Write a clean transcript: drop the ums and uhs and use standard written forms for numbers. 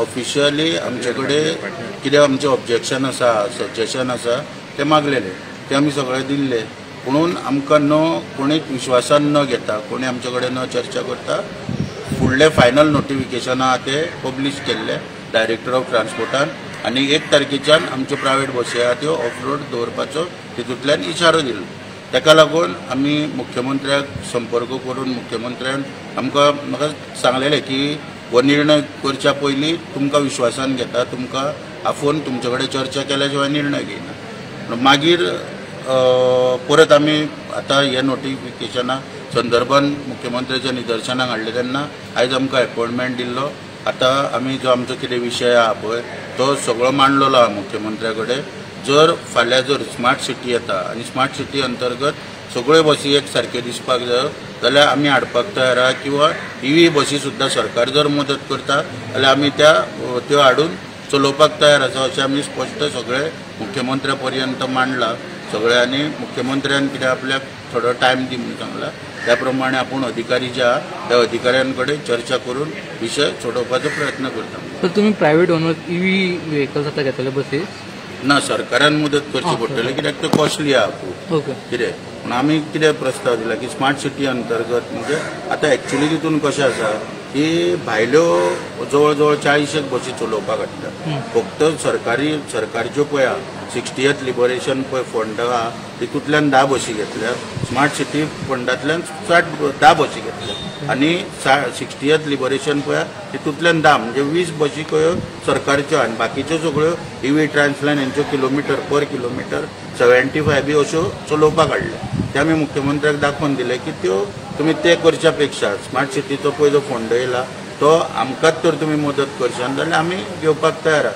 Officially आमचे कडेन कितें आमचें ऑब्जेक्शन आसा सजेशन आसा ते मागलेले ते आमी सगळे दिल्ले पुणून आमकां न कोणीच विश्वासान न घेता कोणी आमचे कडेन न चर्चा करता फुडले फायनल नोटिफिकेशन आहा ते पब्लीश केल्ले डायरेक्टर ऑफ ट्रान्सपोर्टान आनी 1 तारखेच्यान आमच्यो प्रायवेट बसी आहा त्यो ऑफ रोड दवरपाचो तितूंतल्यान इशारो दिलो ताका लागून आमी मुख्यमंत्र्याक संपर्क करून मुख्यमंत्र्यान आमकां म्हाका सांगलेलें की हो निर्णय करच्या पयलीं तुमकां विश्वासान घेता तुमकां आफोवन तुमचे कडेन चर्चा केल्या शिवाय निर्णय घेयना मागीर परत आमी आतां हे नोटिफिकेशना संदर्भान मुख्यमंत्र्याच्या निदर्शनाक हाडले तेन्ना आयज आमकां अपॉयंटमेंट दिल्लो आतां आमी जो आमचो कितें विशय आहा पळय तो सगळो मांडलेलो आहा मुख्यमंत्र्या कडेन जर फाल्यां जर स्मार्ट सिटी येता आनी स्मार्ट सिटी अंतर्गत सगळ्यो बसी एक सारक्यो दिसपाक जाय जाल्यार आमी हाडपाक तयार आहा किंवा EV बसी सुद्दां सरकार जर मदत करता जाल्यार आमी त्यो हाडून चलोवपाक तयार आसा अशें आमी स्पश्ट सगळे मुख्यमंत्र्या पर्यंत मांडला सगळे आनी मुख्यमंत्र्यान कितें आपल्याक थोडो टायम दी म्हणून सांगला त्या प्रमाणे आपूण अधिकारी जे आहा त्या अधिकाऱ्यां कडेन चर्चा करून विशय सोडोवपाचो प्रयत्न करता. तर तुम्ही प्रायव्हेट ओनर EV व्हेकल्स आता घेतले बसीस ना सरकारान मदत करची पडटली कित्याक ते कॉस्टली आहा खूब कितें पूण आमी कितें प्रस्ताव दिला की स्मार्ट सिटी अंतर्गत म्हणजे आतां एक्चुली तितून कशें आसा की भायल्यो जवळ जवळ 40 बसी चलोवपाक हाडटा फक्त सरकारच्यो पळय आहा 60th लिबरेशन पळय फंड आहा तितूंतल्यान 10 बसी घेतल्या स्मार्ट सिटी फंडांतल्यान 10 बसी घेतल्या आनी 60th लिबरेशन पळय तितूंतल्यान 10 म्हणजे 20 बसी खंय सरकारच्यो आनी बाकीच्यो सगळ्यो EV ट्रान्सलायन हेंच्यो किलोमिटर पर किलोमिटर 75 बी अश्यो चलोवपाक हाडल्या ते आमी मुख्यमंत्र्याक दाखोवन दिले की त्यो तुमी ते करच्या पेक्षा स्मार्ट सिटीचो पळय जो फंड येयला तो आमकांच तर तुमी मदत करशात जाल्यार आमी घेवपाक तयार आहा.